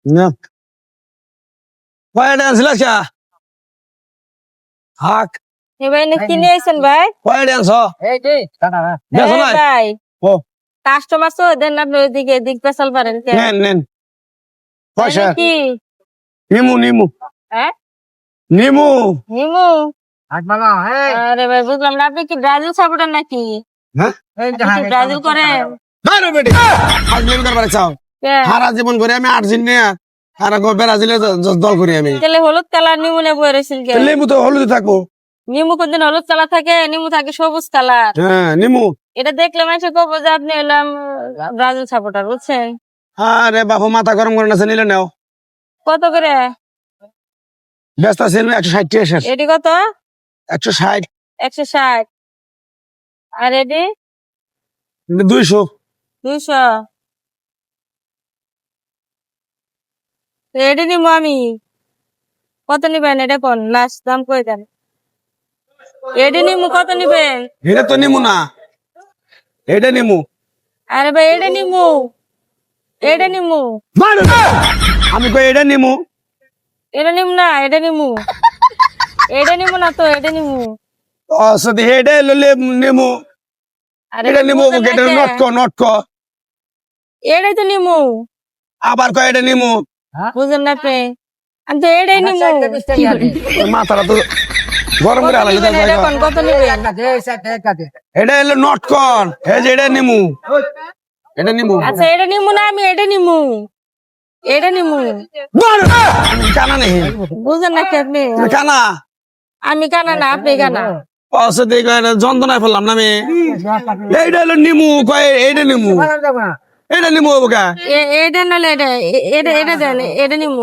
না কয়টা আনছিল হাক ভাই না কিনে আইছেন ভাই? কয়টা আনছ বেছো নাই ভাই ও কাস্টমার তো দেন আপনি ওইদিকে এদিক পেছাল পারেন কেন? নেন নেন পয়সা কি নিমু নিমু হ্যাঁ নিমু হিমু? আরে ভাই বুঝলাম না, আপনি কি ব্রাজিল সাপোর্টার নাকি? হ্যাঁ আপনি কি ব্রাজিল করেন? বাইরে বেটি আজ নেম করবার চাও কে? সারা জীবন করে আমি আর্জেন্টিনা আর ব্রাজিলের দল করি আমি তাহলে হলুদ কালার নিমু নে বই রয়েছেন কে? লেবু তো হলুদ থাকবো নিমু কোনদিন হলুদ কালার থাকে? নিমু থাকে সবুজ কালার। হ্যাঁ নিমু এটা দেখলে মানুষ কব যে আপনি হলাম ব্রাজিল সাপোর্টার, বুঝছেন? আরে বাপু মাথা গরম করে না নিলে নাও কত করে ব্যস্ত আছেন 160 এসে এটি? কত? 160 160। আর এটি 200 200। এটি নিবো আমি। কত নিবেন এটা কোন লাস্ট দাম কই দেন? এটি নিমু, কত নিবেন? এটা তো নিমু না এটা নিমু আরে ভাই এটা নিমু, এটা নিমু। আমি কই এটা নিমু এটা নিমু না, এটা নিমু। এটা নিমু না তো, এটা নিমু। অসদি এটা ললে নিমু আরে এটা নিমু বুঝেন না এটা কে? নটক এটাই তো নিমু। আবার কয় এটা নিমু বুঝেন না আপনি? আমি তো এটাই নিমু। মাথাটা তো গরম কত করে আলাদা নিবেন এটা কোন, কত নিবেন? এটা হলো নটকন এই যে এটা নিমু এটা নিমু আচ্ছা এটা নিমু না, আমি এটা নিমু। এটা নিমু। কানা নেই বুঝেন না কি আপনি? কানা আমি কানা না, আপনি কানা। অসদি যন্ত্রণায় ফেললাম না আমি এইটা হলো নিমু কয় এইটা নিমু এটা নিমু বোকা এটা নাহলে এটা এটা এটা দেন, এটা নিমু।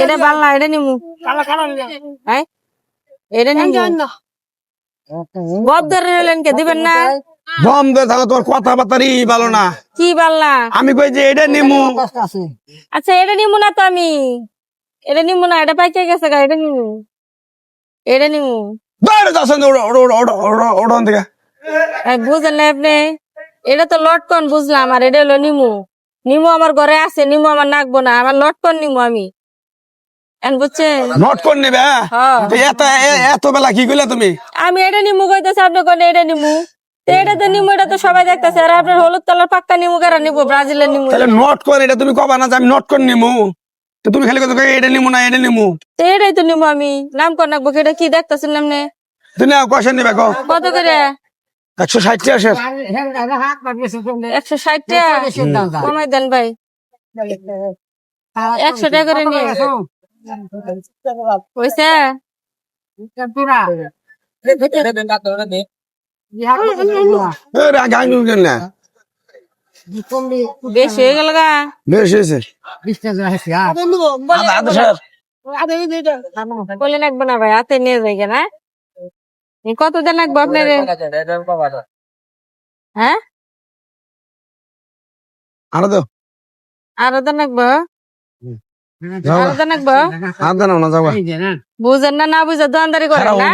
এটা বাংলা, এটা নিমু। হ্যাঁ এটা নিমু। বদ ধরে নিলেন কে, দিবেন না? দম দে থাকো তোর কথাবার্তারই ভালো না কি বাংলা? আমি কই যে এটা নিমু আচ্ছা এটা নিমু না তো আমি। এটা নিমু না, এটা পাইকে গেছে গা, এটা নিমু। এটা নিমু। বাইরে যাচ্ছেন ওড়ন থেকে বুঝেন না আপনি? এটা তো লটকন বুঝলাম, আর এটা হলো নিমু। নিমু আমার ঘরে আছে, নিমু আমার নাকবো না, আমার লটকন নিমু আমি। বুঝছেন? নট করে নেবে হ্যাঁ। তো এত বেলা কি কইলা তুমি আমি এটা নিমু কইতেছি, আপনি কোন এটা নিমু? তো এটা তো নিমু, এটা তো সবাই দেখতেছে। আর আপনার হলুদ কালার পাক্কা নিমু কারা নিবো? ব্রাজিলের নিমু। তাহলে নট করে এটা তুমি কবা না যে আমি নট করে নিমু তো তুমি খালি কথা এটা নিমু না এটা নিমু তো এটাই তো নিমু আমি। নাম কর নাকবো, এটা কি দেখতেছেন নামনে? তুমি কয়সা নিবে কো কত করে? 160 আসে 160 টাকা কমাই দেন ভাই। 100 টাকা করে নিয়ে পয়সা। গাঙ্গু কেন না বেশি হয়ে গেল গা। বেশ হয়েছে আদা স্যার বলে নাকবো না ভাই, হাতে নিয়ে যাই না। কত দেন নাকবো আপনার? হ্যাঁ আরো তো আরো দেন নাকবো, আরো দেন নাকবো। আদা না যাবা বুঝেন না, না বুঝে দোকানদারি করেন না।